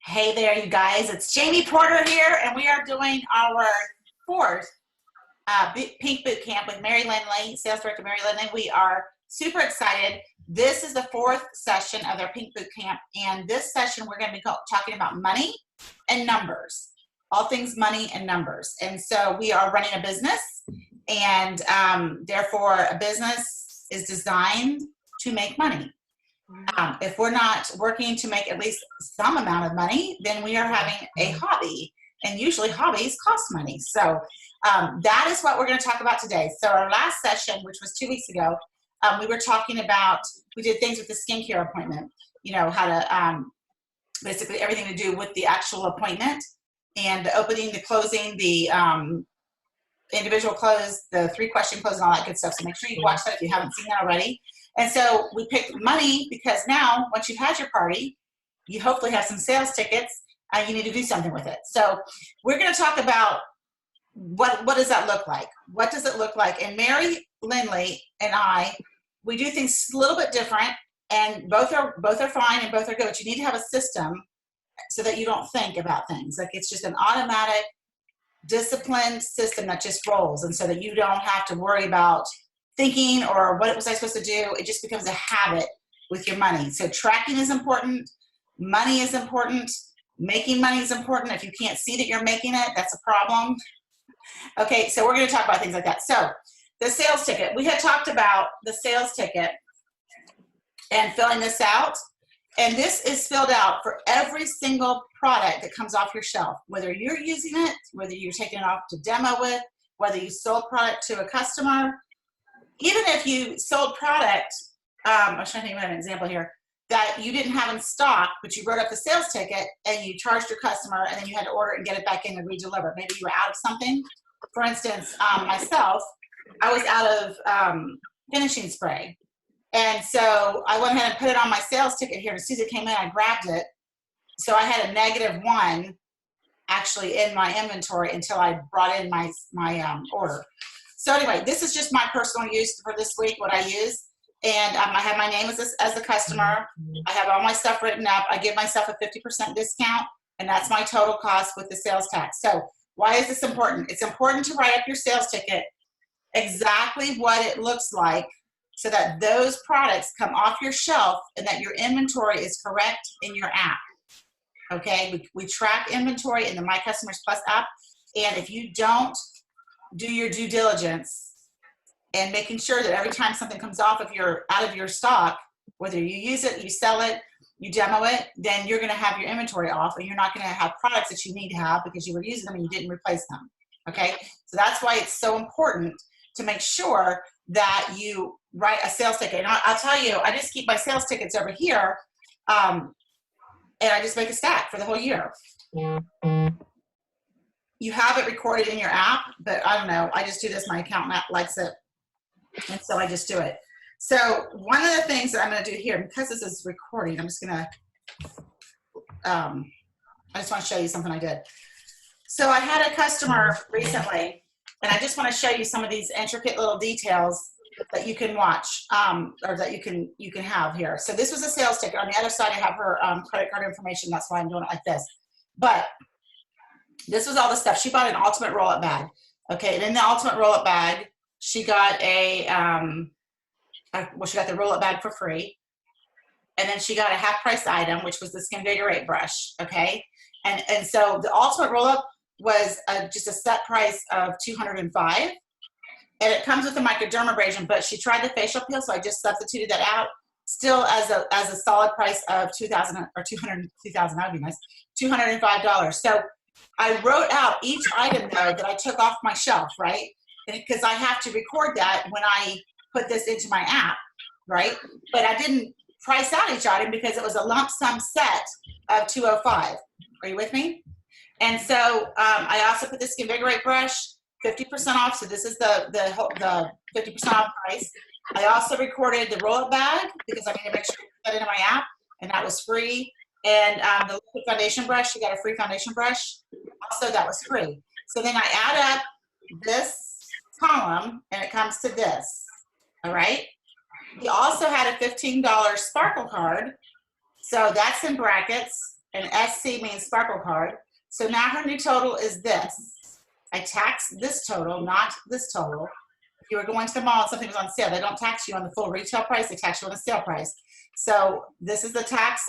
Hey there, you guys. It's Jamie Porter here, and we are doing our fourth Pink Boot Camp with Mary Lindley, Sales Director Mary Lindley. We are super excited. This is the fourth session of their Pink Boot Camp, and this session we're going to be talking about money and numbers, all things money and numbers. And so we are running a business, and therefore a business is designed to make money. If we're not working to make at least some amount of money, then we are having a hobby. And usually hobbies cost money. So that is what we're going to talk about today. So our last session, which was 2 weeks ago, we were talking about, we did things with the skincare appointment, you know, how to, basically everything to do with the actual appointment and the opening, the closing, the individual close, the 3-question close and all that good stuff. So make sure you watch that if you haven't seen that already. And so we picked money because now, once you've had your party, you hopefully have some sales tickets, you need to do something with it. So we're going to talk about what does that look like? What does it look like? And Mary Lindley and I, we do things a little bit different, and both are fine and both are good, but you need to have a system so that you don't think about things. Like it's just an automatic, disciplined system that just rolls, and so that you don't have to worry about thinking or what was I supposed to do. It just becomes a habit with your money. So tracking is important, money is important, making money is important. If you can't see that you're making it, that's a problem. Okay, so we're going to talk about things like that. So the sales ticket, we had talked about the sales ticket and filling this out, and this is filled out for every single product that comes off your shelf, whether you're using it, whether you're taking it off to demo with, whether you sold product to a customer. Even if you sold product, I was trying to think of an example here, that you didn't have in stock, but you wrote up the sales ticket and you charged your customer and then you had to order it and get it back in and re-deliver. Maybe you were out of something. For instance, myself, I was out of finishing spray. And so I went ahead and put it on my sales ticket here. As soon as it came in, I grabbed it. So I had a -1 actually in my inventory until I brought in my order. So anyway, this is just my personal use for this week, what I use. And I have my name as the customer. I have all my stuff written up. I give myself a 50% discount, and that's my total cost with the sales tax. So why is this important? It's important to write up your sales ticket, exactly what it looks like, so that those products come off your shelf and that your inventory is correct in your app. Okay, we track inventory in the My Customers Plus app, and if you don't do your due diligence and making sure that every time something comes out of your stock, whether you use it, you sell it, you demo it, then you're going to have your inventory off, and you're not going to have products that you need to have because you were using them and you didn't replace them. Okay, so that's why it's so important to make sure that you write a sales ticket. And I'll tell you, I just keep my sales tickets over here, and I just make a stack for the whole year. You have it recorded in your app, but I don't know. I just do this. My accountant likes it, and so I just do it. So one of the things that I'm going to do here, because this is recording, I'm just going to, I just want to show you something I did. So I had a customer recently, and I just want to show you some of these intricate little details that you can watch, or that you can have here. So this was a sales ticket. On the other side, I have her credit card information. That's why I'm doing it like this. But this was all the stuff. She bought an Ultimate Roll-Up bag. Okay, and in the Ultimate Roll-Up bag, she got she got the roll-up bag for free. And then she got a half-price item, which was the Skinvigorate brush, okay? And so the Ultimate Roll-Up was just a set price of $205. And it comes with a microdermabrasion, but she tried the facial peel, so I just substituted that out. Still as a solid price of $2,000 or $200, that would be nice, $205. So I wrote out each item, though, that I took off my shelf, right? Because I have to record that when I put this into my app, right? But I didn't price out each item because it was a lump sum set of $205. Are you with me? And so I also put the Skinvigorate brush, 50% off. So this is the 50% off price. I also recorded the roll-up bag because I need to make sure I put that into my app, and that was free. And the liquid foundation brush, you got a free foundation brush. Also, that was free. So then I add up this column, and it comes to this. All right. We also had a $15 Sparkle card. So that's in brackets. and SC means sparkle card. So now her new total is this. I tax this total, not this total. If you were going to the mall and something was on sale, they don't tax you on the full retail price, they tax you on the sale price. So this is the tax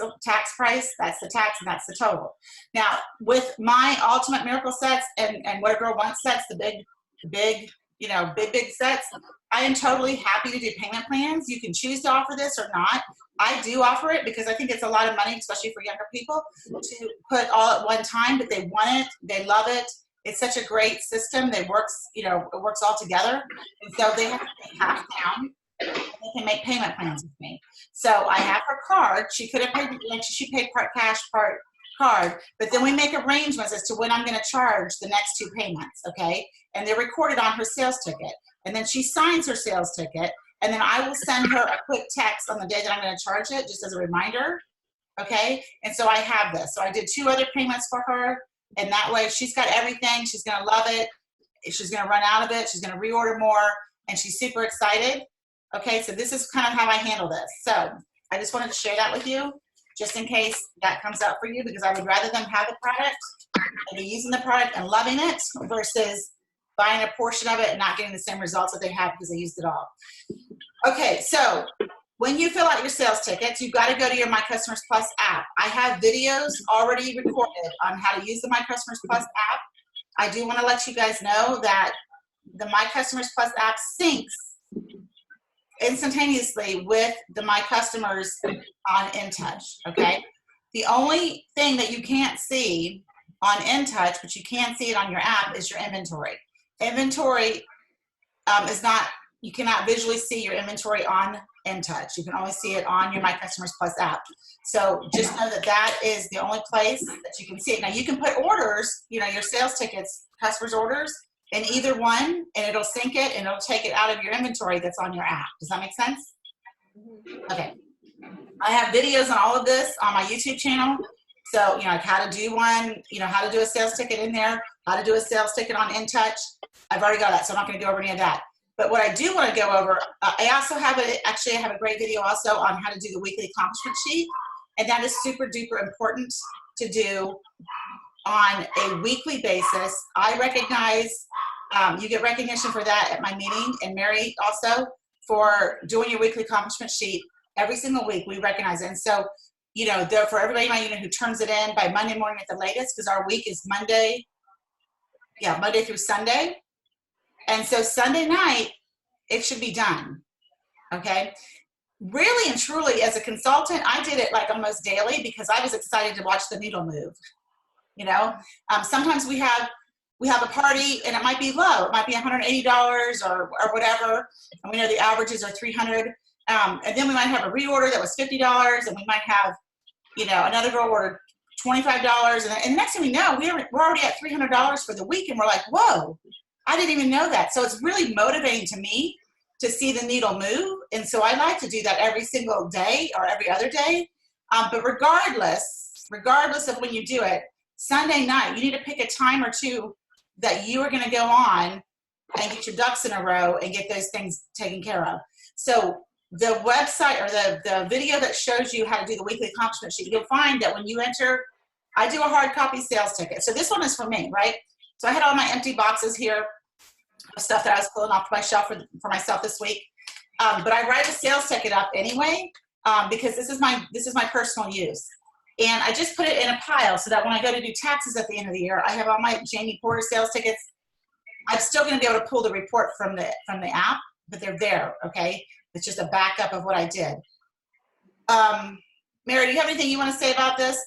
price, that's the tax, and that's the total. Now, with my Ultimate Miracle sets and What a Girl Wants sets, the big, big sets, I am totally happy to do payment plans. You can choose to offer this or not. I do offer it because I think it's a lot of money, especially for younger people, to put all at one time, but they want it, they love it. It's such a great system that works, it works all together. And so they have to pay half down, and they can make payment plans with me. So I have her card. She could have paid, she paid part cash, part card, but then we make arrangements as to when I'm going to charge the next 2 payments, okay? And they're recorded on her sales ticket. And then she signs her sales ticket, and then I will send her a quick text on the day that I'm going to charge it, just as a reminder, okay? And so I have this. So I did 2 other payments for her, and that way she's got everything. She's going to love it. She's going to run out of it. She's going to reorder more, and she's super excited. Okay, so this is kind of how I handle this. So I just wanted to share that with you, just in case that comes up for you, because I would rather them have the product and be using the product and loving it versus buying a portion of it and not getting the same results that they have because they used it all. Okay, so when you fill out your sales tickets, you've got to go to your My Customers Plus app. I have videos already recorded on how to use the My Customers Plus app. I do want to let you guys know that the My Customers Plus app syncs instantaneously with the My Customers on InTouch, okay? The only thing that you can't see on InTouch, but you can see it on your app, is your inventory. Inventory is not, you cannot visually see your inventory on InTouch. You can only see it on your My Customers Plus app. So just know that that is the only place that you can see it. Now you can put orders, your sales tickets, customers' orders, in either one, and it'll sync it and it'll take it out of your inventory that's on your app. Does that make sense? Okay. I have videos on all of this on my YouTube channel. So, like how to do one, how to do a sales ticket in there, how to do a sales ticket on InTouch. I've already got that, so I'm not going to go over any of that. But what I do want to go over, I also have I have a great video also on how to do the weekly accomplishment sheet. And that is super duper important to do on a weekly basis. I recognize, you get recognition for that at my meeting, and Mary also, for doing your weekly accomplishment sheet every single week. We recognize it. And so, for everybody in my unit who turns it in by Monday morning at the latest, because our week is Monday through Sunday. And so Sunday night, it should be done, okay? Really and truly, as a consultant, I did it like almost daily because I was excited to watch the needle move. Sometimes we have a party and it might be low. It might be $180 or whatever, and we know the averages are $300. And then we might have a reorder that was $50, and we might have, another girl ordered $25, and the next thing we know, we're already at $300 for the week, and we're like, whoa, I didn't even know that. So it's really motivating to me to see the needle move, and so I like to do that every single day or every other day. But regardless of when you do it, Sunday night, you need to pick a time or two that you are going to go on and get your ducks in a row and get those things taken care of. So the website or the video that shows you how to do the weekly accomplishment sheet, you'll find that when you enter, I do a hard copy sales ticket. So this one is for me, right? So I had all my empty boxes here of stuff that I was pulling off my shelf for myself this week. But I write a sales ticket up anyway because this is my personal use. And I just put it in a pile so that when I go to do taxes at the end of the year, I have all my Jamie Porter sales tickets. I'm still going to be able to pull the report from the app, but they're there, okay? It's just a backup of what I did. Mary, do you have anything you want to say about this?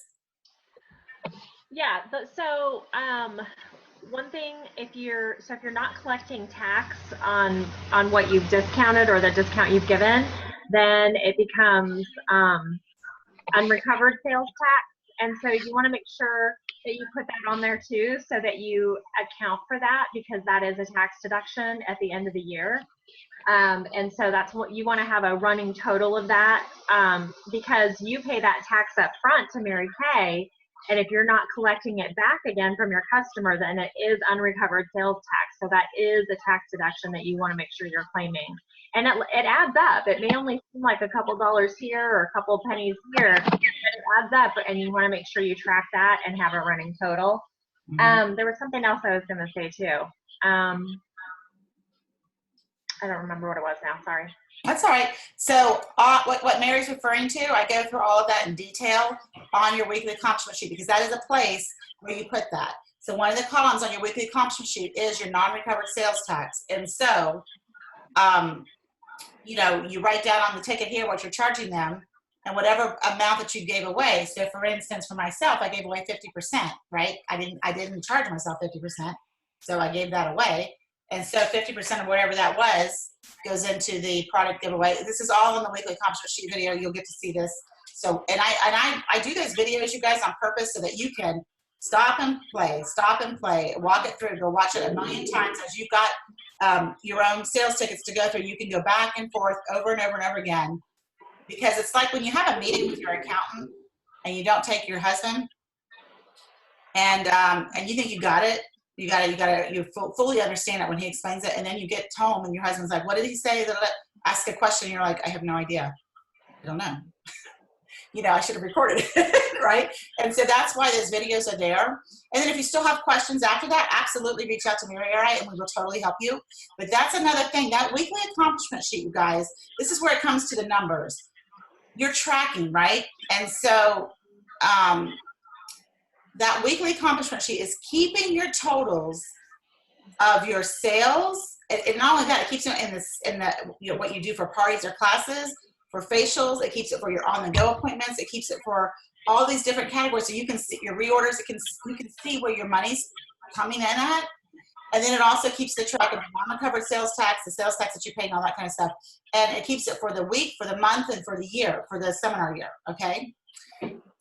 Yeah, so one thing, if you're not collecting tax on what you've discounted or the discount you've given, then it becomes unrecovered sales tax. And so you want to make sure that you put that on there too, so that you account for that, because that is a tax deduction at the end of the year. And so that's what you want to have, a running total of that, because you pay that tax up front to Mary Kay. And if you're not collecting it back again from your customer, then it is unrecovered sales tax. So that is a tax deduction that you want to make sure you're claiming. And it adds up. It may only seem like a couple dollars here or a couple pennies here, but it adds up, and you want to make sure you track that and have a running total. There was something else I was going to say too. I don't remember what it was now. Sorry. That's all right. So what Mary's referring to, I go through all of that in detail on your weekly accomplishment sheet, because that is a place where you put that. So one of the columns on your weekly accomplishment sheet is your non-recovered sales tax. And so, you know, you write down on the ticket here what you're charging them and whatever amount that you gave away. So for instance, for myself, I gave away 50%, right? I didn't charge myself 50%. So I gave that away. And so 50% of whatever that was goes into the product giveaway. This is all in the weekly accomplishment sheet video. You'll get to see this. So, and I do those videos, you guys, on purpose so that you can stop and play, walk it through, go watch it a million times. As you've got your own sales tickets to go through, you can go back and forth over and over and over again. Because it's like when you have a meeting with your accountant and you don't take your husband, and you think you got it. You fully understand it when he explains it, and then you get home and your husband's like, "What did he say?" Ask a question, and you're like, "I have no idea. I don't know." You know, I should have recorded it, right? And so that's why those videos are there. And then if you still have questions after that, absolutely reach out to Mary and we will totally help you. But that's another thing. That weekly accomplishment sheet, you guys, this is where it comes to the numbers. You're tracking, right? And so that weekly accomplishment sheet is keeping your totals of your sales, and not only that, it keeps it in the you know, what you do for parties or classes, for facials, it keeps it for your on-the-go appointments, it keeps it for all these different categories, so you can see your reorders. You can see where your money's coming in at, and then it also keeps the track of the non-recovered sales tax, the sales tax that you pay, and all that kind of stuff, and it keeps it for the week, for the month, and for the year, for the seminar year. Okay.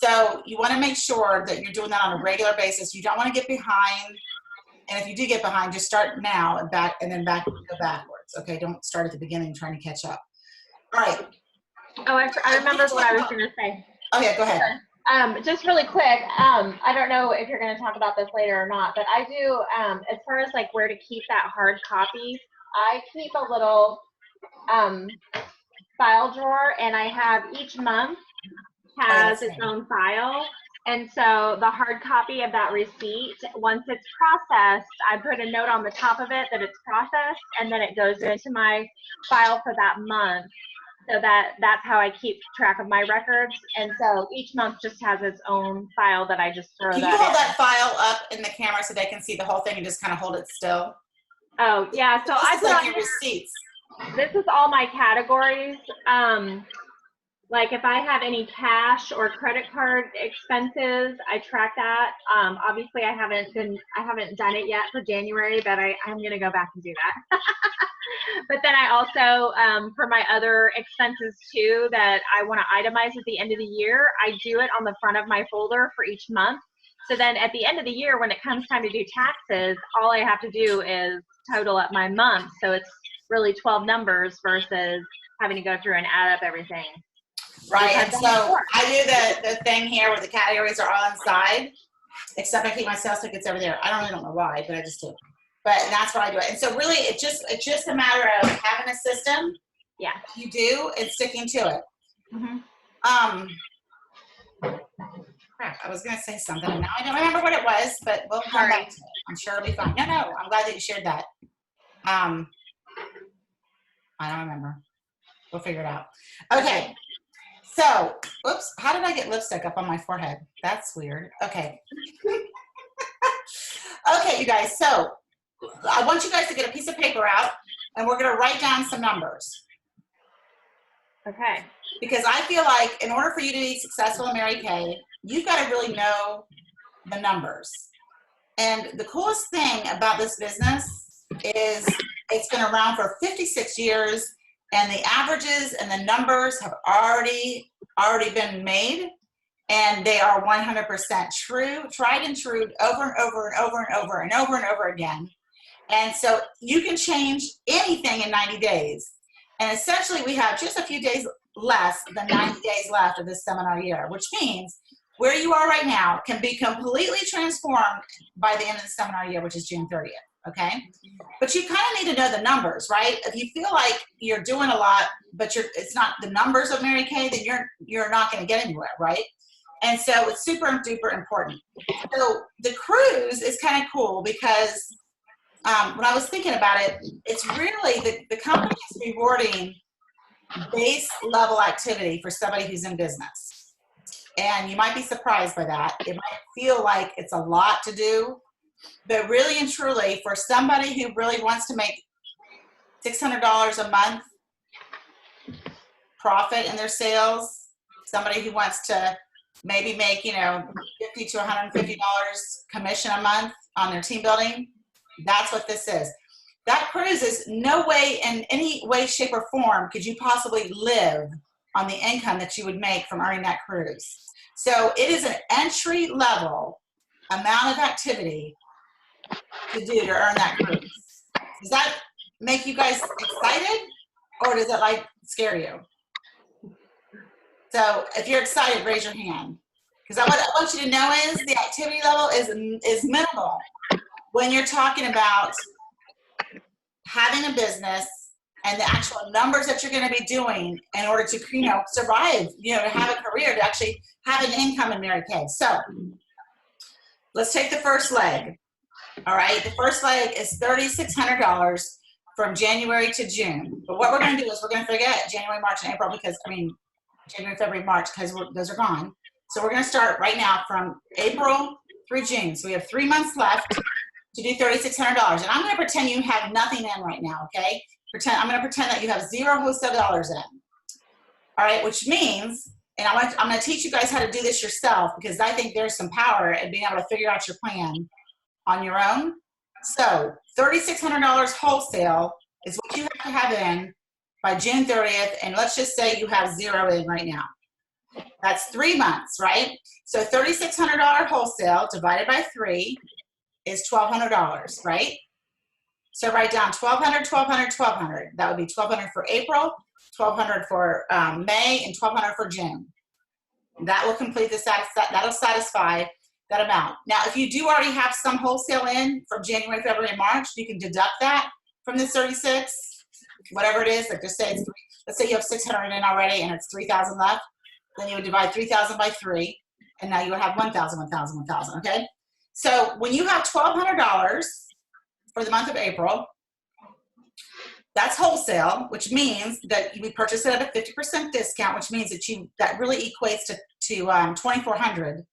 So you want to make sure that you're doing that on a regular basis. You don't want to get behind. And if you do get behind, just start now and then go backwards. Okay, don't start at the beginning trying to catch up. All right. Oh, I remember what I was going to say. Okay, go ahead. Just really quick, I don't know if you're going to talk about this later or not, but I do, as far as like where to keep that hard copy, I keep a little file drawer, and I have each month has its own file. And so the hard copy of that receipt, once it's processed, I put a note on the top of it that it's processed, and then it goes into my file for that month. So that's how I keep track of my records. And so each month just has its own file that I just throw that in. Can you hold that file up in the camera so they can see the whole thing and just kind of hold it still? Oh, yeah. So I put like your receipts. This is all my categories. Like if I have any cash or credit card expenses, I track that. Obviously I haven't done it yet for January, but I'm going to go back and do that. But then I also, for my other expenses too, that I want to itemize at the end of the year, I do it on the front of my folder for each month. So then at the end of the year, when it comes time to do taxes, all I have to do is total up my month. So it's really 12 numbers versus having to go through and add up everything. Right, and so I do the thing here where the categories are all inside, except I keep my sales tickets over there. I don't know why, but I just do. But that's why I do it. And so really, it's just a matter of having a system. Yeah. You do and sticking to it. Mm-hmm. Crap, I was gonna say something, and now I don't remember what it was, but we'll come back to it. I'm sure it'll be fine. No, I'm glad that you shared that. I don't remember. We'll figure it out. Okay. So, oops, how did I get lipstick up on my forehead? That's weird. Okay. Okay, you guys, so I want you guys to get a piece of paper out, and we're going to write down some numbers. Okay. Because I feel like in order for you to be successful in Mary Kay, you've got to really know the numbers. And the coolest thing about this business is it's been around for 56 years. And the averages and the numbers have already been made, and they are 100% true, tried and true, over and over and over and over and over and over again. And so you can change anything in 90 days. And essentially, we have just a few days less than 90 days left of this seminar year, which means where you are right now can be completely transformed by the end of the seminar year, which is June 30th. Okay, but you kind of need to know the numbers, right? If you feel like you're doing a lot, but it's not the numbers of Mary Kay, then you're not going to get anywhere, right? And so it's super duper important. So the cruise is kind of cool because when I was thinking about it, it's really the company is rewarding base level activity for somebody who's in business. And you might be surprised by that. It might feel like it's a lot to do, but really and truly, for somebody who really wants to make $600 a month profit in their sales, somebody who wants to maybe make, $50 to $150 commission a month on their team building, that's what this is. That cruise is no way, in any way, shape, or form, could you possibly live on the income that you would make from earning that cruise. So it is an entry level amount of activity to do to earn that cruise. Does that make you guys excited, or does it scare you? So if you're excited, raise your hand. Because what I want you to know is the activity level is minimal when you're talking about having a business and the actual numbers that you're going to be doing in order to, survive, to have a career, to actually have an income in Mary Kay. So let's take the first leg. All right. The first leg is $3,600 from January to June. But what we're going to do is we're going to forget January, March, and April January, February, March, because those are gone. So we're going to start right now from April through June. So we have 3 months left to do $3,600. And I'm going to pretend you have nothing in right now, okay? I'm going to pretend that you have zero wholesale dollars in. All right, which means, and I'm going to teach you guys how to do this yourself, because I think there's some power in being able to figure out your plan on your own. So $3,600 wholesale is what you have to have in by June 30th, and let's just say you have zero in right now. That's 3 months, right? So $3,600 wholesale divided by 3 is $1,200, right? So write down $1,200, $1,200, $1,200. That would be $1,200 for April, $1,200 for May, and $1,200 for June. That will complete that'll satisfy that amount. Now, if you do already have some wholesale in from January, February, and March, you can deduct that from this 36, whatever it is. Like just say let's say you have 600 in already and it's 3,000 left. Then you would divide 3,000 by 3, and now you would have 1,000, 1,000, 1,000. Okay. So when you have $1,200 for the month of April, that's wholesale, which means that we purchase it at a 50% discount, which means that really equates to $2,400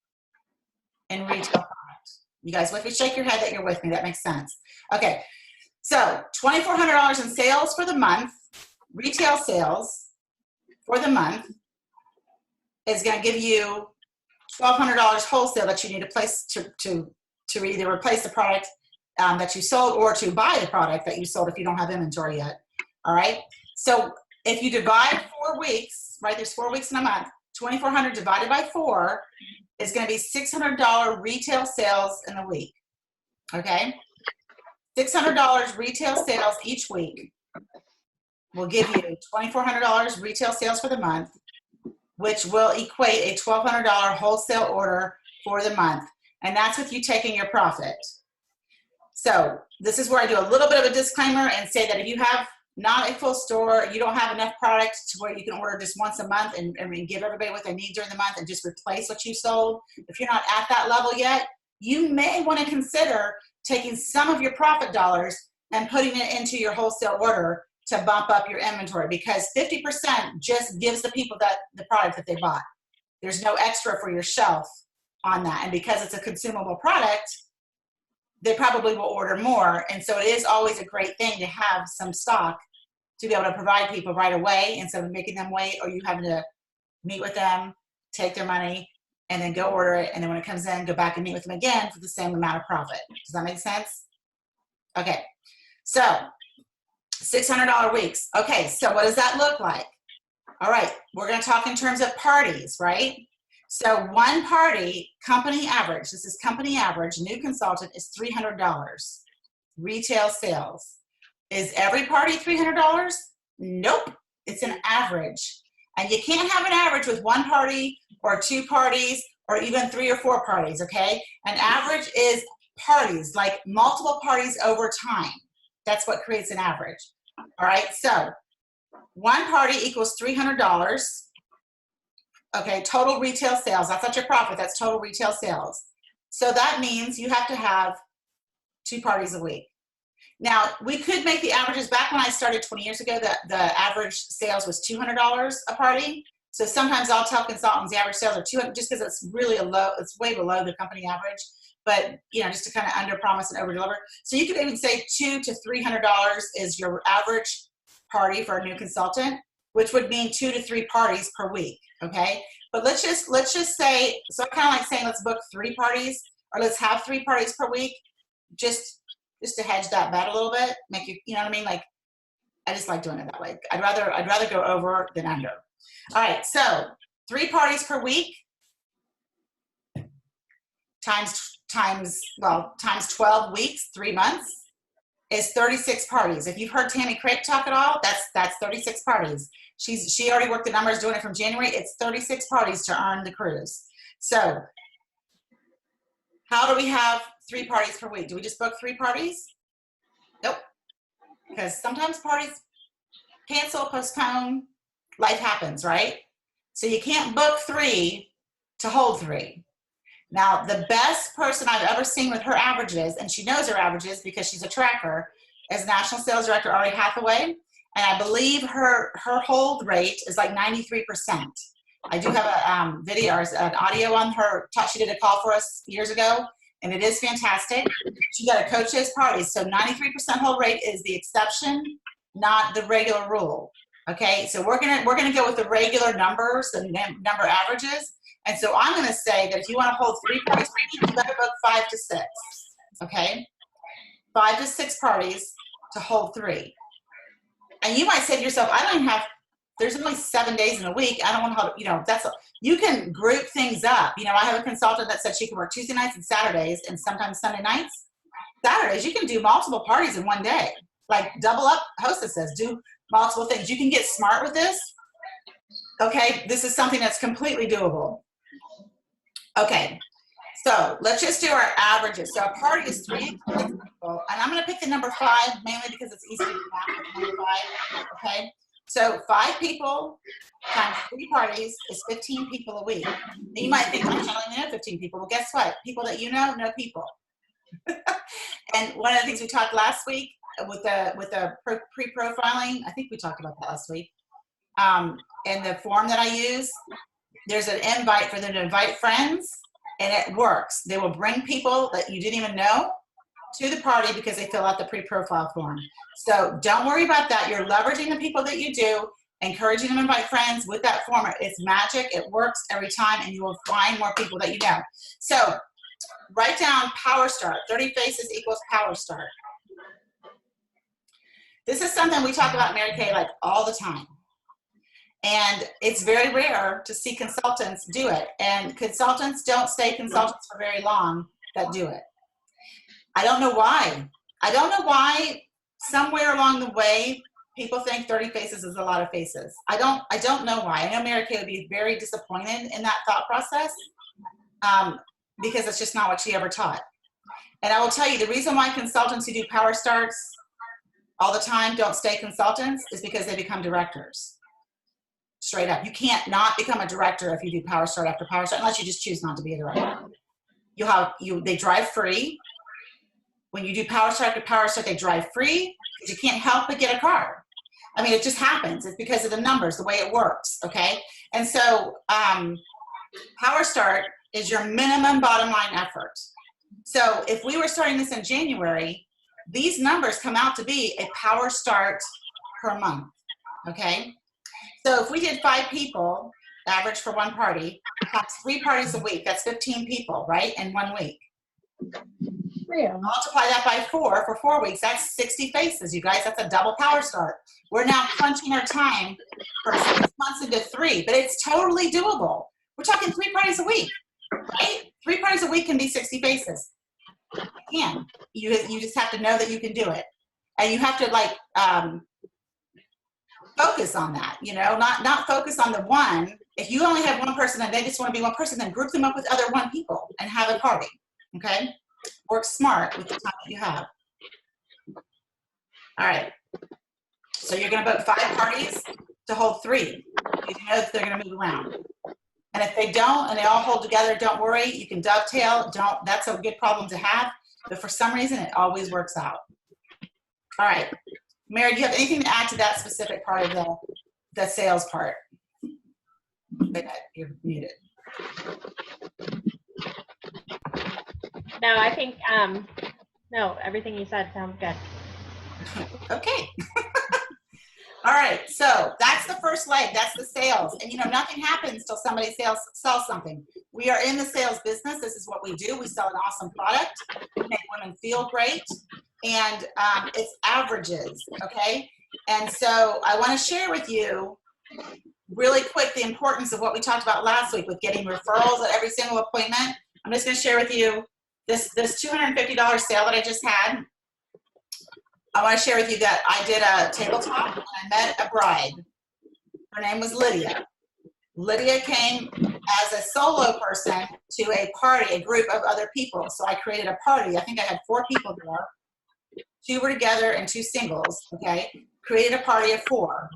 in retail product. You guys with me? Shake your head that you're with me. That makes sense. Okay, so $2,400 in sales for the month, retail sales for the month is going to give you $1,200 wholesale that you need to place to either replace the product that you sold or to buy the product that you sold if you don't have inventory yet. All right. So if you divide 4 weeks, right, there's 4 weeks in a month, 2,400 divided by 4 is going to be $600 retail sales in a week. Okay. $600 retail sales each week will give you $2,400 retail sales for the month, which will equate a $1,200 wholesale order for the month. And that's with you taking your profit. So this is where I do a little bit of a disclaimer and say that if you have not a full store, you don't have enough product to where you can order just once a month and give everybody what they need during the month and just replace what you sold. If you're not at that level yet, you may want to consider taking some of your profit dollars and putting it into your wholesale order to bump up your inventory, because 50% just gives the people the product that they bought. There's no extra for your shelf on that. And because it's a consumable product, they probably will order more. And so it is always a great thing to have some stock to be able to provide people right away instead of making them wait, or you having to meet with them, take their money, and then go order it. And then when it comes in, go back and meet with them again for the same amount of profit. Does that make sense? Okay. So $600 weeks. Okay. So what does that look like? All right. We're going to talk in terms of parties, right? So one party, company average, this is company average, new consultant is $300. Retail sales. Is every party $300? Nope. It's an average. And you can't have an average with one party or 2 parties or even 3 or 4 parties, okay? An average is parties, like multiple parties over time. That's what creates an average. All right, so one party equals $300 Okay, total retail sales. That's not your profit. That's total retail sales. So that means you have to have 2 parties a week. Now, we could make the averages. Back when I started 20 years ago, the average sales was $200 a party. So sometimes I'll tell consultants the average sales are 200 just because it's really it's way below the company average. But, you know, just to kind of under promise and over deliver. So you could even say $200 to $300 is your average party for a new consultant, which would mean 2 to 3 parties per week. Okay. But let's just say, so I kind of like saying, let's book 3 parties or let's have 3 parties per week. Just to hedge that bet a little bit, make you know what I mean? Like, I just like doing it that way. I'd rather go over than under. All right, so 3 parties per week times 12 weeks, 3 months is 36 parties. If you've heard Tammy Craik talk at all, that's 36 parties. She already worked the numbers doing it from January. It's 36 parties to earn the cruise. So how do we have 3 parties per week? Do we just book 3 parties? Nope. Because sometimes parties cancel, postpone, life happens, right? So you can't book 3 to hold 3. Now, the best person I've ever seen with her averages, and she knows her averages because she's a tracker, is National Sales Director Ari Hathaway. And I believe her hold rate is like 93%. I do have a video or an audio on her. She did a call for us years ago, and it is fantastic. She got to coach those parties. So 93% hold rate is the exception, not the regular rule. Okay, so we're gonna go with the regular numbers, the number averages. And so I'm gonna say that if you want to hold 3 parties per week, you better book 5 to 6. Okay, 5 to 6 parties to hold 3. And you might say to yourself, I don't even have. There's only 7 days in a week. I don't want to hold, you know, you can group things up. You know, I have a consultant that said she can work Tuesday nights and Saturdays and sometimes Sunday nights. Saturdays, you can do multiple parties in one day. Like double up, hostesses, do multiple things. You can get smart with this. Okay, this is something that's completely doable. Okay, so let's just do our averages. So a party is 3 people, and I'm going to pick the number 5 mainly because it's easy to do math with number 5. Okay. So 5 people times 3 parties is 15 people a week. You might think, I don't even know 15 people. Well, guess what? People that you know people. And one of the things we talked last week with the pre-profiling, I think we talked about that last week. In the form that I use, there's an invite for them to invite friends, and it works. They will bring people that you didn't even know to the party because they fill out the pre-profile form. So don't worry about that. You're leveraging the people that you do, encouraging them to invite friends with that form. It's magic. It works every time, and you will find more people that you know. So write down Power Start. 30 faces equals Power Start. This is something we talk about, Mary Kay, like all the time. And it's very rare to see consultants do it. And consultants don't stay consultants for very long that do it. I don't know why. I don't know why somewhere along the way people think 30 faces is a lot of faces. I don't know why. I know Mary Kay would be very disappointed in that thought process because it's just not what she ever taught. And I will tell you, the reason why consultants who do Power Starts all the time don't stay consultants is because they become directors. Straight up. You can't not become a director if you do Power Start after Power Start, unless you just choose not to be a director. They drive free. When you do Power Start after Power Start, they drive free because you can't help but get a car. I mean, it just happens. It's because of the numbers, the way it works, okay? And so Power Start is your minimum bottom line effort. So if we were starting this in January, these numbers come out to be a Power Start per month, okay? So if we did 5 people, average for one party, that's 3 parties a week. That's 15 people, right, in 1 week. Yeah. Multiply that by 4 for 4 weeks. That's 60 faces, you guys. That's a double Power Start. We're now crunching our time from 6 months into 3, but it's totally doable. We're talking 3 parties a week, right? 3 parties a week can be 60 faces. You can. You just have to know that you can do it, and you have to like focus on that. You know, not focus on the one. If you only have one person and they just want to be one person, then group them up with other 1 people and have a party. Okay. Work smart with the time that you have. All right. So you're going to book 5 parties to hold 3. You know that they're going to move around. And if they don't and they all hold together, don't worry, you can dovetail. That's a good problem to have. But for some reason, it always works out. All right. Mary, do you have anything to add to that specific part of the sales part? You're muted. No, I think, no, everything you said sounds good. Okay. All right, so that's the first leg. That's the sales. And nothing happens till somebody sells something. We are in the sales business. This is what we do. We sell an awesome product. We make women feel great. And it's averages, okay? And so I want to share with you really quick the importance of what we talked about last week with getting referrals at every single appointment. I'm just going to share with you this $250 sale that I just had. I want to share with you that I did a tabletop and I met a bride. Her name was Lydia. Lydia came as a solo person to a party, a group of other people. So I created a party. I think I had 4 people there. 2 were together and 2 singles, okay? Created a party of 4.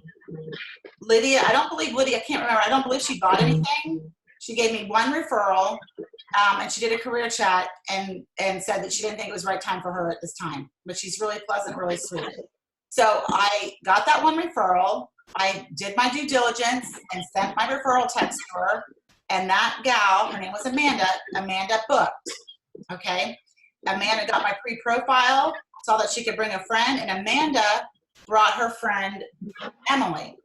Lydia, I don't believe she bought anything. She gave me 1 referral, and she did a career chat and said that she didn't think it was the right time for her at this time. But she's really pleasant, really sweet. So I got that 1 referral. I did my due diligence and sent my referral text to her. And that gal, her name was Amanda, Amanda booked, okay? Amanda got my pre-profile, saw that she could bring a friend, and Amanda brought her friend, Emily,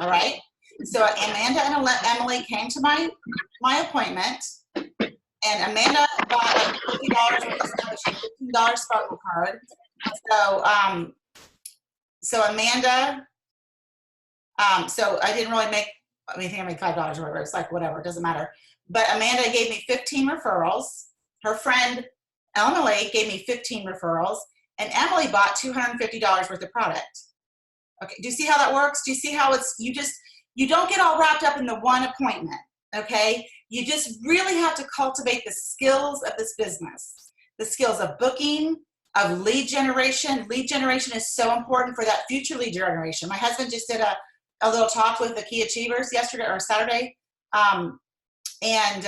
all right? So Amanda and Emily came to my appointment, and Amanda bought like $50 worth of stuff. She had $15 Sparkle card. So Amanda, so I didn't really make, I think I made $5 or whatever. It's like, whatever, it doesn't matter. But Amanda gave me 15 referrals. Her friend, Emily, gave me 15 referrals. And Emily bought $250 worth of product. Okay, do you see how that works? Do you see how you don't get all wrapped up in the 1 appointment, okay? You just really have to cultivate the skills of this business. The skills of booking, of lead generation. Lead generation is so important for that future lead generation. My husband just did a little talk with the Key Achievers yesterday or Saturday, and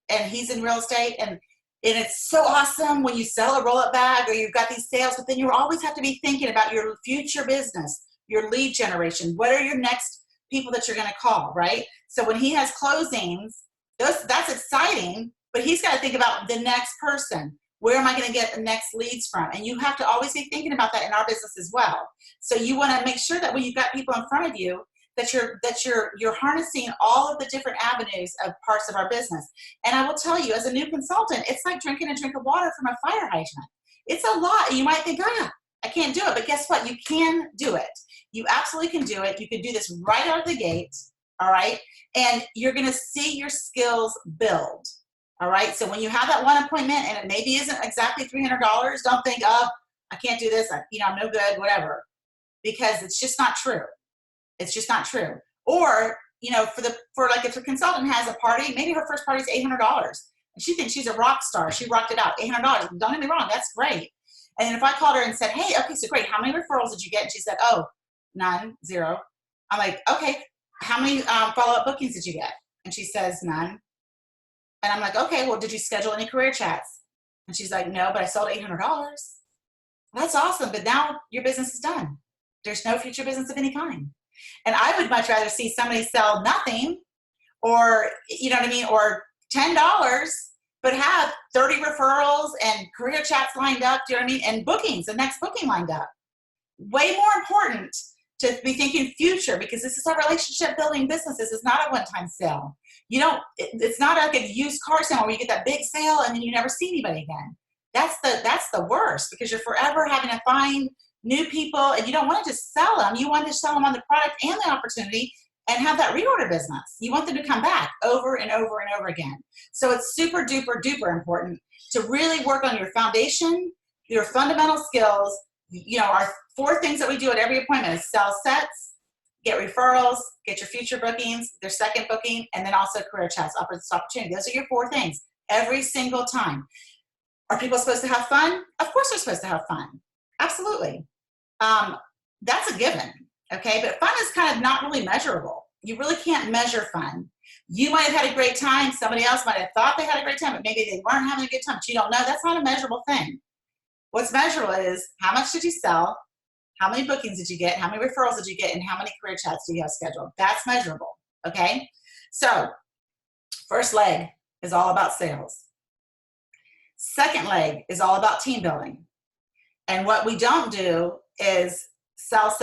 he's in real estate, and it's so awesome when you sell a roll-up bag or you've got these sales, but then you always have to be thinking about your future business, your lead generation. What are your next people that you're going to call, right? So when he has closings, that's exciting, but he's got to think about the next person. Where am I going to get the next leads from? And you have to always be thinking about that in our business as well. So you want to make sure that when you've got people in front of you, that you're harnessing all of the different avenues of parts of our business. And I will tell you, as a new consultant, it's like drinking a drink of water from a fire hydrant. It's a lot. You might think, I can't do it. But guess what? You can do it. You absolutely can do it. You can do this right out of the gate, all right? And you're going to see your skills build, all right? So when you have that 1 appointment and it maybe isn't exactly $300, don't think, I can't do this. I'm no good, whatever, because it's just not true. It's just not true. Or, if a consultant has a party, maybe her first party is $800 and she thinks she's a rock star. She rocked it out, $800. Don't get me wrong. That's great. And then if I called her and said, hey, okay, so great. How many referrals did you get? And she said, none, 0. I'm like, okay, how many follow-up bookings did you get? And she says, none. And I'm like, okay, well, did you schedule any career chats? And she's like, no, but I sold $800. That's awesome. But now your business is done. There's no future business of any kind. And I would much rather see somebody sell nothing or, or $10, but have 30 referrals and career chats lined up, do you know what I mean? And bookings, the next booking lined up. Way more important to be thinking future, because this is a relationship building business. This is not a one-time sale. It's not like a used car sale where you get that big sale and then you never see anybody again. That's the worst, because you're forever having to find new people, and you don't want to just sell them. You want to sell them on the product and the opportunity and have that reorder business. You want them to come back over and over and over again. So it's super duper duper important to really work on your foundation, your fundamental skills. Our 4 things that we do at every appointment is sell sets, get referrals, get your future bookings, their second booking, and then also career chats, offer this opportunity. Those are your 4 things every single time. Are people supposed to have fun? Of course they're supposed to have fun. Absolutely. That's a given, okay? But fun is kind of not really measurable. You really can't measure fun. You might have had a great time. Somebody else might have thought they had a great time, but maybe they weren't having a good time, but you don't know. That's not a measurable thing. What's measurable is how much did you sell? How many bookings did you get? How many referrals did you get? And how many career chats do you have scheduled? That's measurable, okay? So first leg is all about sales. Second leg is all about team building. And what we don't do is sell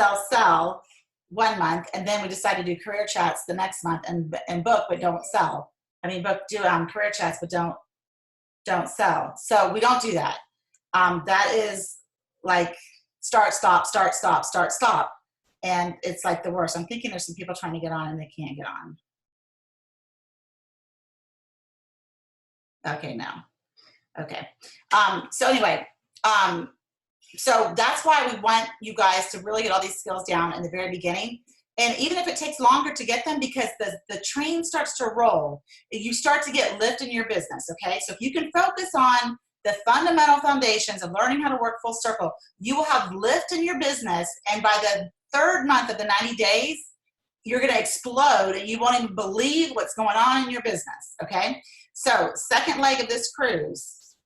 1 month, and then we decide to do career chats the next month and book, but don't sell. I mean, do career chats, but don't sell. So we don't do that. That is like start, stop, start, stop, start, stop. And it's like the worst. I'm thinking there's some people trying to get on and they can't get on. Okay, now. Okay. So anyway, so that's why we want you guys to really get all these skills down in the very beginning. And even if it takes longer to get them, because the train starts to roll, you start to get lift in your business, okay? So if you can focus on the fundamental foundations of learning how to work full circle, you will have lift in your business. And by the 3rd month of the 90 days, you're going to explode and you won't even believe what's going on in your business, okay? So second leg of this cruise.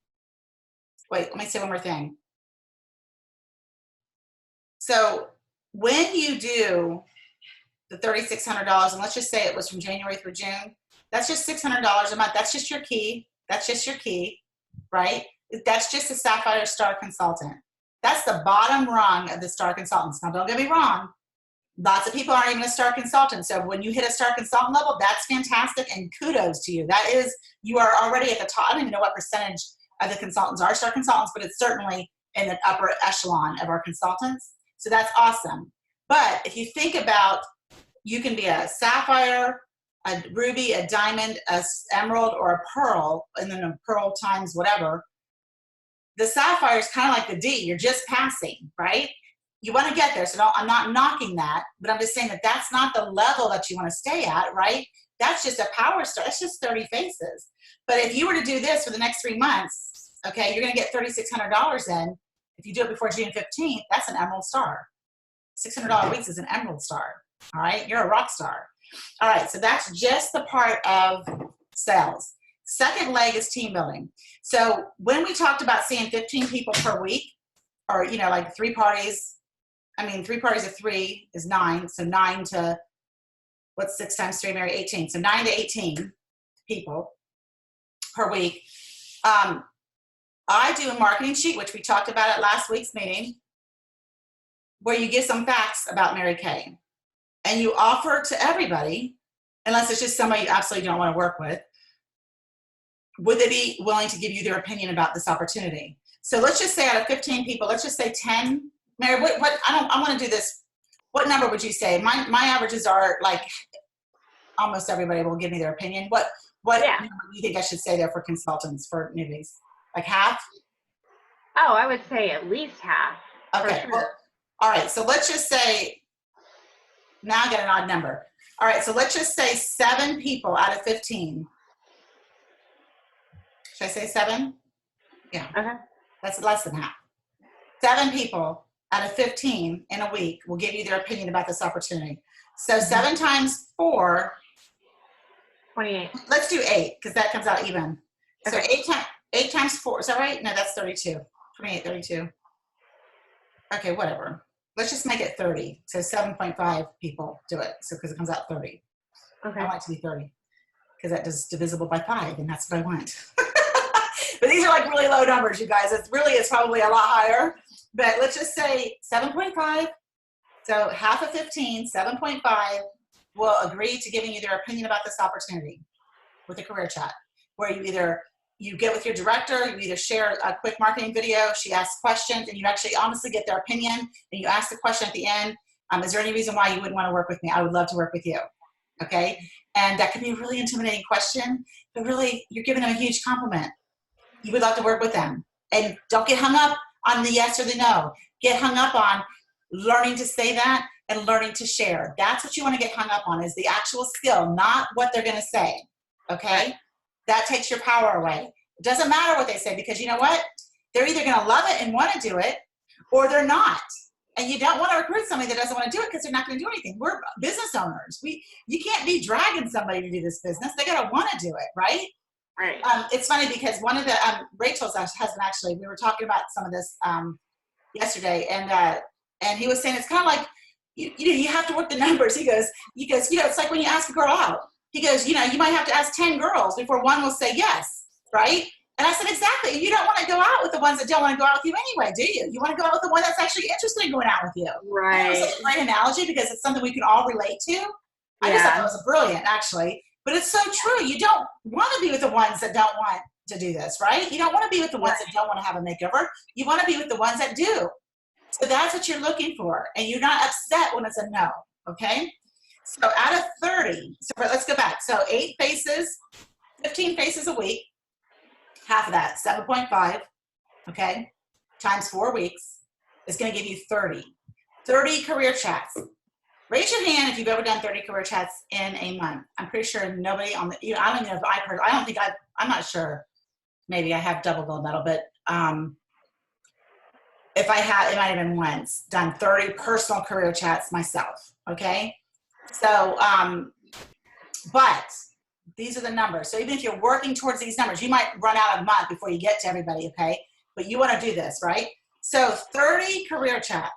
Wait, let me say one more thing. So when you do the $3,600, and let's just say it was from January through June, that's just $600 a month. That's just your key. That's just your key, right? That's just a Sapphire Star consultant. That's the bottom rung of the Star Consultants. Now, don't get me wrong. Lots of people aren't even a Star Consultant. So when you hit a Star Consultant level, that's fantastic, and kudos to you. That is, you are already at the top. I don't even know what percentage of the consultants are Star Consultants, but it's certainly in the upper echelon of our consultants. So that's awesome. But if you think about, you can be a sapphire, a ruby, a diamond, a emerald, or a pearl, and then a pearl times whatever. The sapphire is kind of like the D. You're just passing, right? You want to get there. So I'm not knocking that, but I'm just saying that that's not the level that you want to stay at, right? That's just a power star. That's just 30 faces. But if you were to do this for the next 3 months, okay, you're going to get $3,600 in. If you do it before June 15th, that's an emerald star. $600 weeks is an emerald star. All right, you're a rock star. All right, so that's just the part of sales. Second leg is team building. So when we talked about seeing 15 people per week, or, you know, like 3 parties, I mean, 3 parties of 3 is 9. So 9 to, what's 6 times 3, Mary? 18. So 9 to 18 people per week. I do a marketing sheet, which we talked about at last week's meeting, where you give some facts about Mary Kay. And you offer to everybody, unless it's just somebody you absolutely don't want to work with, would they be willing to give you their opinion about this opportunity? So let's just say out of 15 people, let's just say 10. Mary, I want to do this. What number would you say? My averages are like almost everybody will give me their opinion. What number do you think I should say there for consultants, for newbies? Like half? Oh, I would say at least half. Okay. Sure. Well, all right. So let's just say, now I get an odd number. All right. So let's just say 7 people out of 15. Should I say 7? Yeah. Okay. That's less than half. 7 people out of 15 in a week will give you their opinion about this opportunity. So 7 times 4. 28. Let's do 8 because that comes out even. So Okay. 8 times 4. Is that right? No, that's 32. 28, 32. Okay, whatever. Let's just make it 30. So 7.5 people do it. So because it comes out 30. Okay. I want it to be 30 because that is divisible by 5, and that's what I want. But these are like really low numbers, you guys. It's probably a lot higher. But let's just say 7.5. So half of 15, 7.5 will agree to giving you their opinion about this opportunity with a career chat, where you get with your director, you either share a quick marketing video, she asks questions, and you actually honestly get their opinion, and you ask the question at the end, is there any reason why you wouldn't want to work with me? I would love to work with you, okay? And that could be a really intimidating question, but really, you're giving them a huge compliment. You would love to work with them. And don't get hung up on the yes or the no. Get hung up on learning to say that and learning to share. That's what you want to get hung up on, is the actual skill, not what they're going to say, okay? That takes your power away. It doesn't matter what they say, because you know what? They're either going to love it and want to do it, or they're not. And you don't want to recruit somebody that doesn't want to do it because they're not going to do anything. We're business owners. You can't be dragging somebody to do this business. They got to want to do it, right? Right. It's funny because one of the Rachel's husband, actually, we were talking about some of this yesterday, and he was saying it's kind of like you have to work the numbers. He goes, it's like when you ask a girl out. He goes, you might have to ask 10 girls before one will say yes, right? And I said, exactly. You don't want to go out with the ones that don't want to go out with you anyway, do you? You want to go out with the one that's actually interested in going out with you. Right. That was such a great analogy because it's something we can all relate to. I just thought that was brilliant, actually. But it's so true. You don't want to be with the ones that don't want to do this, right? You don't want to be with the ones that don't want to have a makeover. You want to be with the ones that do. So that's what you're looking for. And you're not upset when it's a no, okay? So out of 30, so let's go back. So 8 faces, 15 faces a week, half of that, 7.5, okay, times 4 weeks is going to give you 30 career chats. Raise your hand if you've ever done 30 career chats in a month. I'm pretty sure nobody on the, I don't even know if I'm not sure. Maybe I have double gold medal, but if I had, it might have been once, done 30 personal career chats myself, okay? So, but these are the numbers. So even if you're working towards these numbers, you might run out of a month before you get to everybody, okay? But you want to do this, right? So 30 career chats.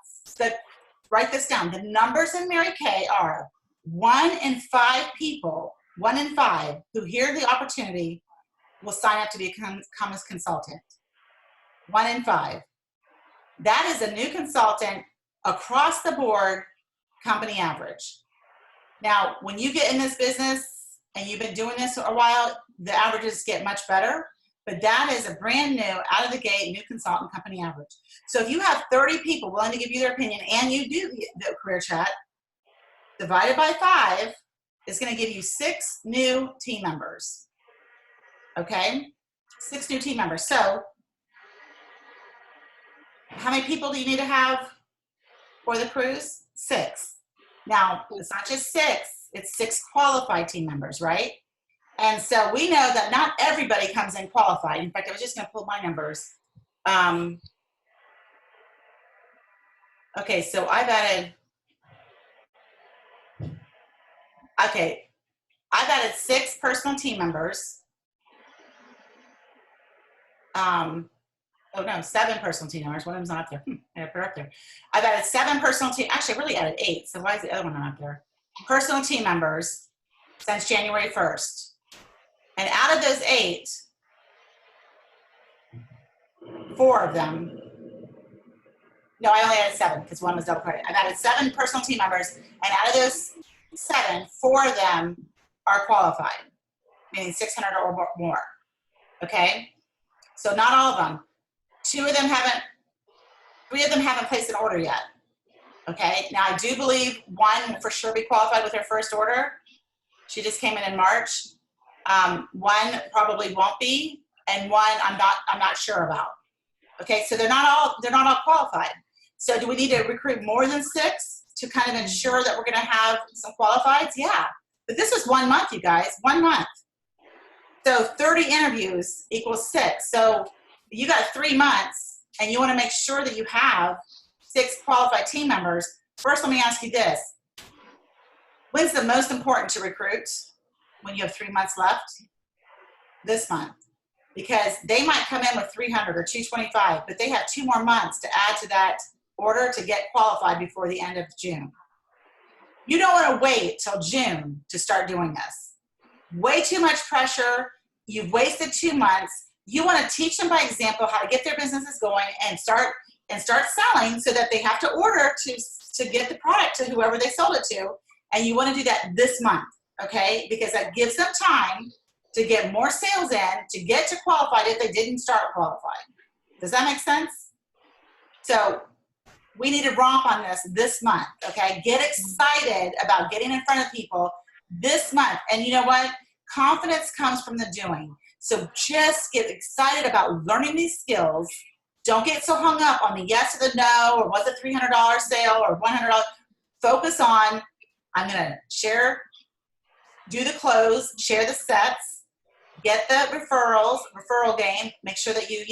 Write this down. The numbers in Mary Kay are 1 in 5 people, 1 in 5 who hear the opportunity will sign up to become a consultant. 1 in 5. That is a new consultant across the board company average. Now, when you get in this business and you've been doing this for a while, the averages get much better, but that is a brand new, out of the gate, new consultant company average. So if you have 30 people willing to give you their opinion and you do the career chat, divided by 5 is going to give you 6 new team members. Okay? 6 new team members. So how many people do you need to have for the cruise? 6. Now, it's not just 6, it's 6 qualified team members, right? And so we know that not everybody comes in qualified. In fact, I was just going to pull my numbers. Okay, so I've added 6 personal team members. 7 personal team members. One of them's not up there. I put her up there. I've added 7 personal team. Actually, I really added 8. So why is the other one not up there? Personal team members since January 1st. And out of those 8, 4 of them. No, I only added 7 because one was double credit. I've added 7 personal team members, and out of those 7, 4 of them are qualified, meaning 600 or more. Okay, so not all of them. 3 of them haven't placed an order yet. Okay, now I do believe one will for sure be qualified with her first order. She just came in March. One probably won't be, and one I'm not sure about. Okay, so they're not all qualified. So do we need to recruit more than 6 to kind of ensure that we're going to have some qualifieds? Yeah, but this is 1 month, you guys, 1 month. So 30 interviews equals 6. So you got 3 months, and you want to make sure that you have 6 qualified team members. First, let me ask you this. When's the most important to recruit? When you have 3 months left? This month. Because they might come in with 300 or 225, but they have 2 more months to add to that order to get qualified before the end of June. You don't want to wait till June to start doing this. Way too much pressure. You've wasted 2 months. You want to teach them by example how to get their businesses going and start selling so that they have to order to get the product to whoever they sold it to. And you want to do that this month, okay? Because that gives them time to get more sales in, to get to qualified if they didn't start qualified. Does that make sense? So we need to romp on this month, okay? Get excited about getting in front of people this month. And you know what? Confidence comes from the doing. So just get excited about learning these skills. Don't get so hung up on the yes or the no, or was it $300 sale or $100. Focus on, I'm going to share, do the close, share the sets, get the referral game. Make sure that you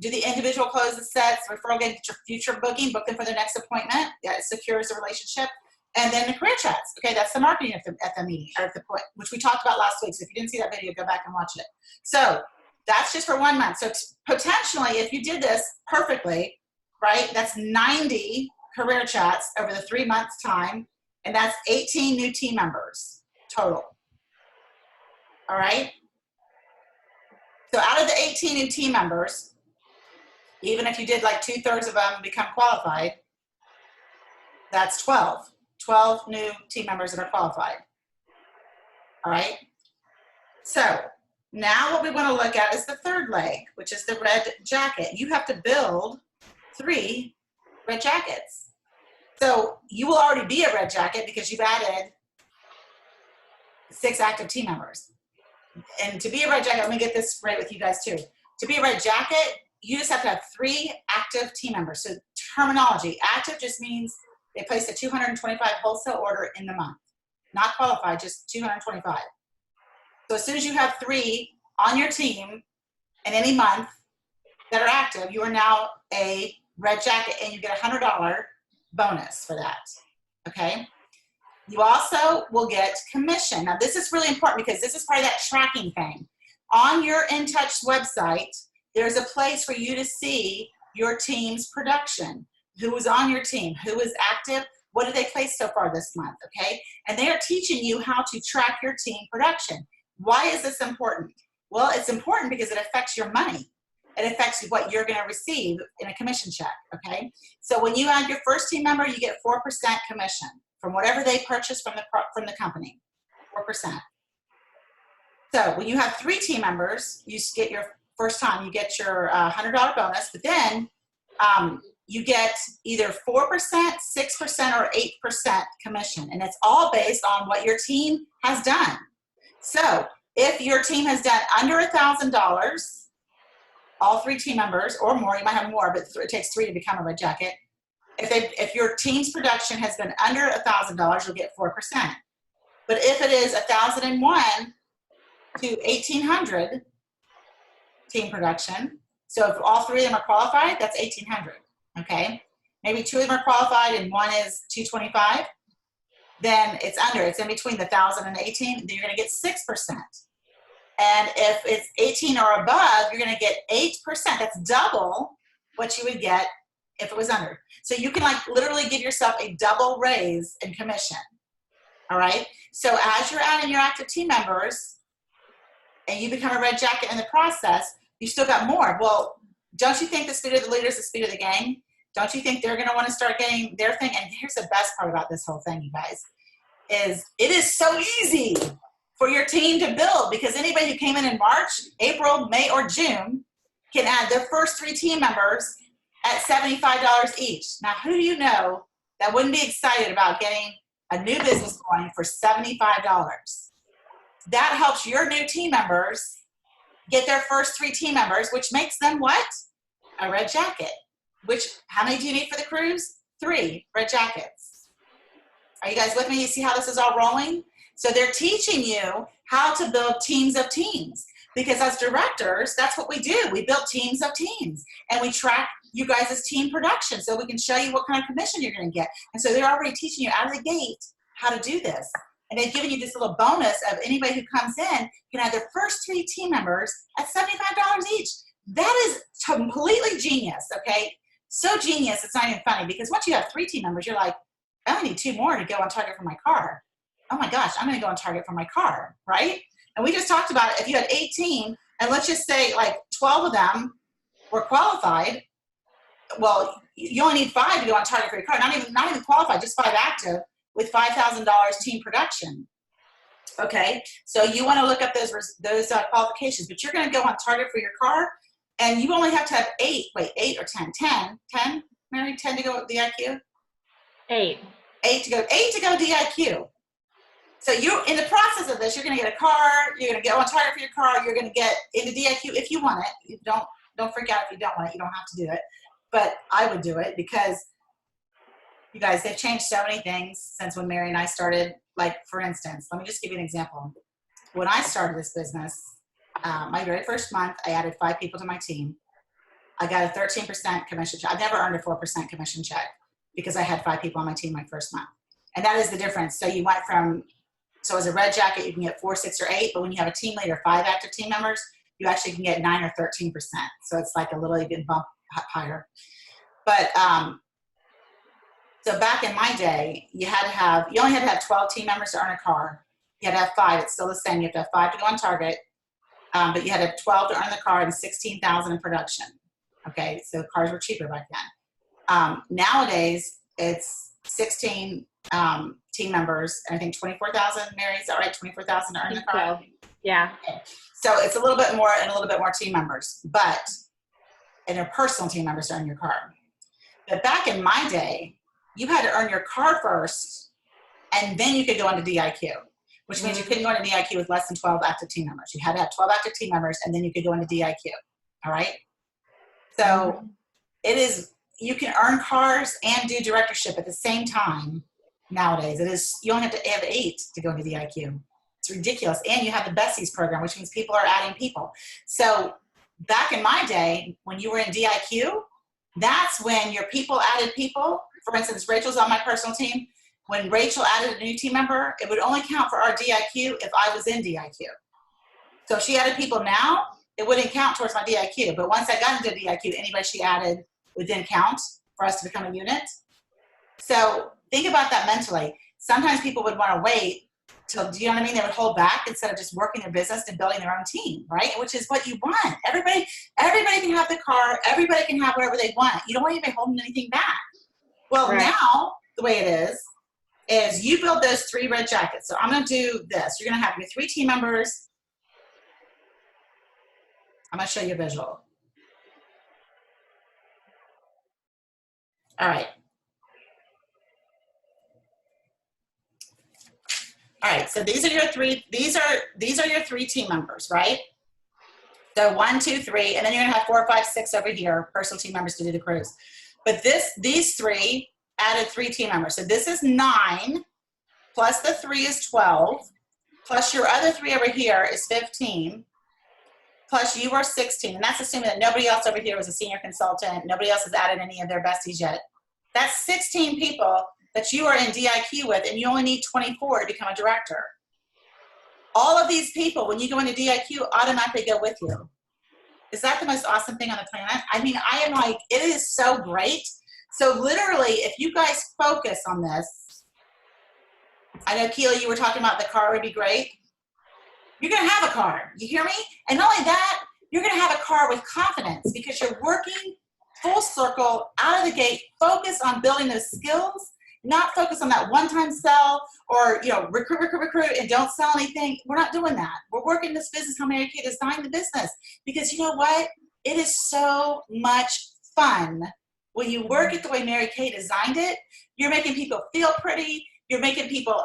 do the individual closes sets, referral, get your future booking, book them for their next appointment. That secures the relationship. And then the career chats. Okay, that's the marketing at the meeting, or at the point, which we talked about last week. So if you didn't see that video, go back and watch it. So that's just for 1 month. So potentially, if you did this perfectly, right, that's 90 career chats over the 3 months time, and that's 18 new team members total. All right. So out of the 18 new team members, even if you did like 2/3 of them become qualified, that's 12 new team members that are qualified. All right. So now what we want to look at is the third leg, which is the red jacket. You have to build 3 red jackets. So you will already be a red jacket because you've added 6 active team members. And to be a red jacket, let me get this right with you guys too. To be a red jacket, you just have to have 3 active team members. So terminology, active just means they placed a 225 wholesale order in the month. Not qualified, just 225. So as soon as you have 3 on your team in any month that are active, you are now a red jacket and you get a $100 bonus for that, okay? You also will get commission. Now this is really important because this is part of that tracking thing. On your InTouch website, there's a place for you to see your team's production. Who was on your team, who is active, what did they place so far this month, okay? And they are teaching you how to track your team production. Why is this important? Well, it's important because it affects your money. It affects what you're gonna receive in a commission check, okay? So when you add your first team member, you get 4% commission from whatever they purchase from the company, 4%. So when you have 3 team members, you get your first time, you get your $100 bonus, but then you get either 4%, 6%, or 8% commission. And it's all based on what your team has done. So if your team has done under $1,000, all 3 team members or more, you might have more, but it takes 3 to become a red jacket. If your team's production has been under $1,000, you'll get 4%. But if it is 1,001 to 1,800 team production, so if all 3 of them are qualified, that's 1,800. Okay, maybe 2 of them are qualified and 1 is 225, then it's under, it's in between the 1,000 and 18, then you're gonna get 6%. And if it's 18 or above, you're gonna get 8%. That's double what you would get if it was under. So you can like literally give yourself a double raise in commission, all right? So as you're adding your active team members and you become a red jacket in the process, you still got more. Well, don't you think the speed of the leader is the speed of the game? Don't you think they're gonna wanna start getting their thing? And here's the best part about this whole thing, you guys, is it is so easy for your team to build because anybody who came in March, April, May, or June can add their first 3 team members at $75 each. Now, who do you know that wouldn't be excited about getting a new business going for $75? That helps your new team members get their first 3 team members, which makes them what? A red jacket. Which, how many do you need for the cruise? 3 red jackets. Are you guys with me? You see how this is all rolling? So they're teaching you how to build teams of teams. Because as directors, that's what we do. We build teams of teams. And we track you guys' team production so we can show you what kind of commission you're going to get. And so they're already teaching you out of the gate how to do this. And they've given you this little bonus of anybody who comes in can add their first 3 team members at $75 each. That is completely genius, okay? So genius, it's not even funny because once you have 3 team members, you're like, I only need 2 more to go on target for my car. Oh my gosh, I'm gonna go on target for my car, right? And we just talked about it. If you had 18, and let's just say like 12 of them were qualified, well, you only need 5 to go on target for your car. Not even qualified, just 5 active with $5,000 team production. Okay, so you want to look up those qualifications, but you're going to go on target for your car, and you only have to have 8 or 10, Mary, 10 to go DIQ? 8 to go DIQ. So you're in the process of this, you're going to get a car, you're going to get on target for your car, you're going to get into DIQ if you want it. You don't freak out if you don't want it, you don't have to do it. But I would do it because, you guys, they've changed so many things since when Mary and I started. Like, for instance, let me just give you an example. When I started this business, my very first month, I added 5 people to my team. I got a 13% commission check. I've never earned a 4% commission check because I had 5 people on my team my first month. And that is the difference. So you went from, so as a red jacket, you can get 4, 6, or 8, but when you have a team leader, 5 active team members, you actually can get 9 or 13%. So it's like a little even bump higher. But so back in my day, you only had to have 12 team members to earn a car. You had to have 5. It's still the same. You have to have 5 to go on target. But you had to have 12 to earn the car and 16,000 in production. Okay, so cars were cheaper back then. Nowadays, it's 16 team members, and I think 24,000. Mary, is that right? 24,000 to earn the car. So, yeah. Okay. So it's a little bit more and a little bit more team members, and they're personal team members to earn your car. But back in my day, you had to earn your car first, and then you could go into DIQ, which means you couldn't go into DIQ with less than 12 active team members. You had to have 12 active team members, and then you could go into DIQ. All right. So it is, you can earn cars and do directorship at the same time nowadays. It is, you only have to have 8 to go into DIQ. It's ridiculous. And you have the Besties program, which means people are adding people. So back in my day, when you were in DIQ, that's when your people added people. For instance, Rachel's on my personal team. When Rachel added a new team member, it would only count for our DIQ if I was in DIQ. So if she added people now, it wouldn't count towards my DIQ. But once I got into DIQ, anybody she added would then count for us to become a unit. So think about that mentally. Sometimes people would want to wait till, do you know what I mean? They would hold back instead of just working their business and building their own team, right? Which is what you want. Everybody can have the car. Everybody can have whatever they want. You don't want anybody holding anything back. Well, now the way it is you build those 3 red jackets. So I'm going to do this. You're going to have your 3 team members. I'm going to show you a visual. All right. All right, so these are your 3, these are your 3 team members, right? So 1, 2, 3, and then you're gonna have 4, 5, 6 over here, personal team members to do the cruise. But these 3 added 3 team members. So this is 9, plus the 3 is 12, plus your other 3 over here is 15, plus you are 16. And that's assuming that nobody else over here was a senior consultant. Nobody else has added any of their besties yet. That's 16 people that you are in DIQ with, and you only need 24 to become a director. All of these people, when you go into DIQ, automatically go with you. Is that the most awesome thing on the planet? I mean, I am like, it is so great. So literally, if you guys focus on this, I know, Keela, you were talking about the car would be great. You're going to have a car. You hear me? And not only that, you're going to have a car with confidence because you're working full circle out of the gate, focus on building those skills, not focus on that one-time sell or, recruit, and don't sell anything. We're not doing that. We're working this business how Mary Kay designed the business because you know what? It is so much fun. When you work it the way Mary Kay designed it, you're making people feel pretty. You're making people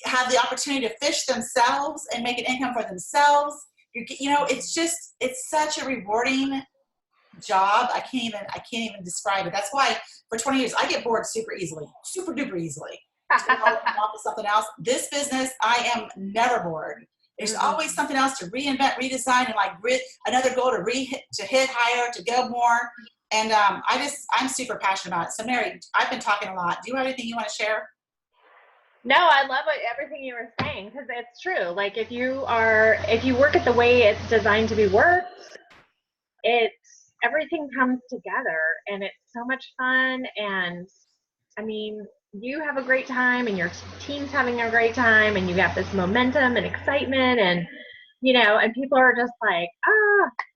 have the opportunity to fish themselves and make an income for themselves. It's such a rewarding job. I can't even describe it. That's why for 20 years I get bored super duper easily. Off of something else. This business, I am never bored. There's always something else to reinvent, redesign, and another goal to hit higher, to go more. And I'm super passionate about it. So Mary, I've been talking a lot. Do you have anything you want to share? No, I love everything you were saying because it's true. Like if you work it the way it's designed to be worked, everything comes together and it's so much fun. And I mean, you have a great time and your team's having a great time and you got this momentum and excitement and people are just like,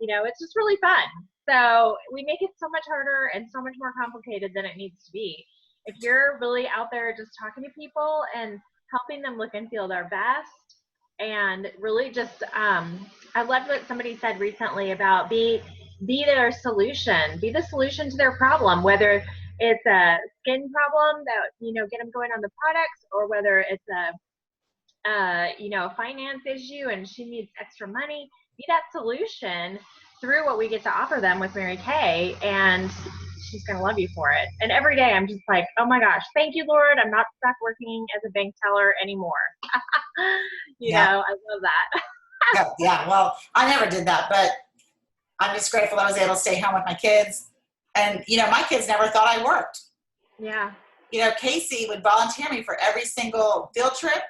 it's just really fun. So we make it so much harder and so much more complicated than it needs to be. If you're really out there just talking to people and helping them look and feel their best and really just, I loved what somebody said recently about be their solution, be the solution to their problem, whether it's a skin problem that, get them going on the products or whether it's a finance issue and she needs extra money, be that solution through what we get to offer them with Mary Kay, and she's going to love you for it. And every day I'm just like, oh my gosh, thank you, Lord. I'm not stuck working as a bank teller anymore. I love that. Yeah, well, I never did that, but I'm just grateful I was able to stay home with my kids. And, you know, my kids never thought I worked. Yeah. You know, Casey would volunteer me for every single field trip.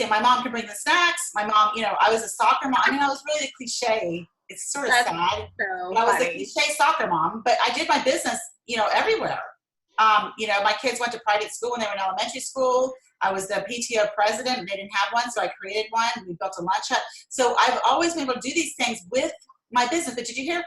My mom could bring the snacks. My mom, you know, I was a soccer mom. I mean, I was really the cliche. It's sort of That's sad. so But I was the funny. cliche soccer mom, but I did my business, you know, everywhere. You know, my kids went to private school when they were in elementary school. I was the PTO president, and they didn't have one, so I created one. We built a lunch hut. So I've always been able to do these things with my business. But did you hear?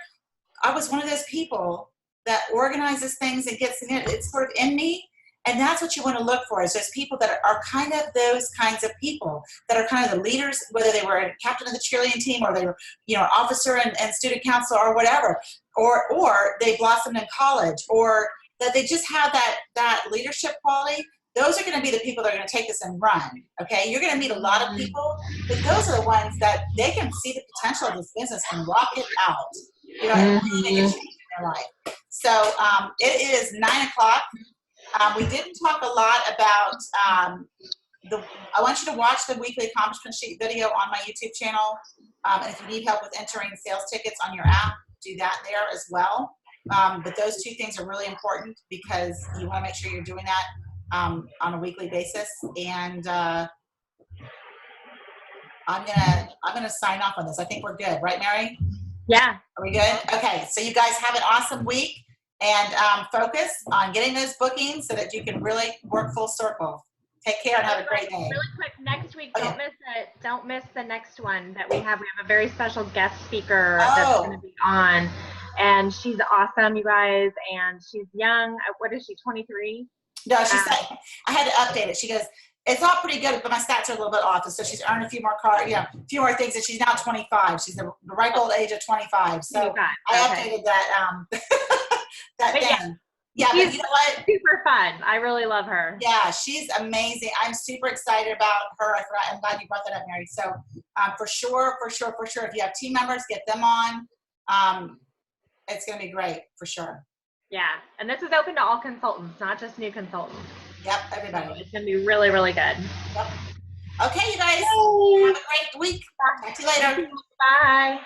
I was one of those people that organizes things and gets in it. It's sort of in me. And that's what you want to look for, is those people that are kind of those kinds of people that are kind of the leaders, whether they were a captain of the cheerleading team or they were, you know, an officer and student council or whatever, or they blossomed in college, or that they just have that leadership quality. Those are going to be the people that are going to take this and run. Okay, you're going to meet a lot of people, but those are the ones that they can see the potential of this business and rock it out. You know, and really make a change in their life. So it is 9 o'clock. We didn't talk a lot about I want you to watch the weekly accomplishment sheet video on my YouTube channel. And if you need help with entering sales tickets on your app, do that there as well. But those two things are really important because you want to make sure you're doing that on a weekly basis. And I'm gonna sign off on this. I think we're good, right, Mary? Yeah. Are we good? Okay. So you guys have an awesome week, and focus on getting those bookings so that you can really work full circle. Take care and have a great day. Really quick, next week, Okay. don't miss it. Don't miss the next one that we have. We have a very special guest speaker Oh. that's going to be on, and she's awesome, you guys. And she's young. What is she? 23. No, she said, I had to update it. She goes, it's all pretty good, but my stats are a little bit off. And so she's earned a few more a few more things, and she's now 25. She's the ripe old age of 25. So 25. I Okay. updated that that But thing. Yeah, but you know what? Super fun. I really love her. Yeah, she's amazing. I'm super excited about her. I'm glad you brought that up, Mary. So for sure, if you have team members, get them on. It's going to be great for sure. Yeah. And this is open to all consultants, not just new consultants. Yep, So everybody. it's going to be really, really good. Yep. Okay, you guys, have a great week. Talk to you later. Bye.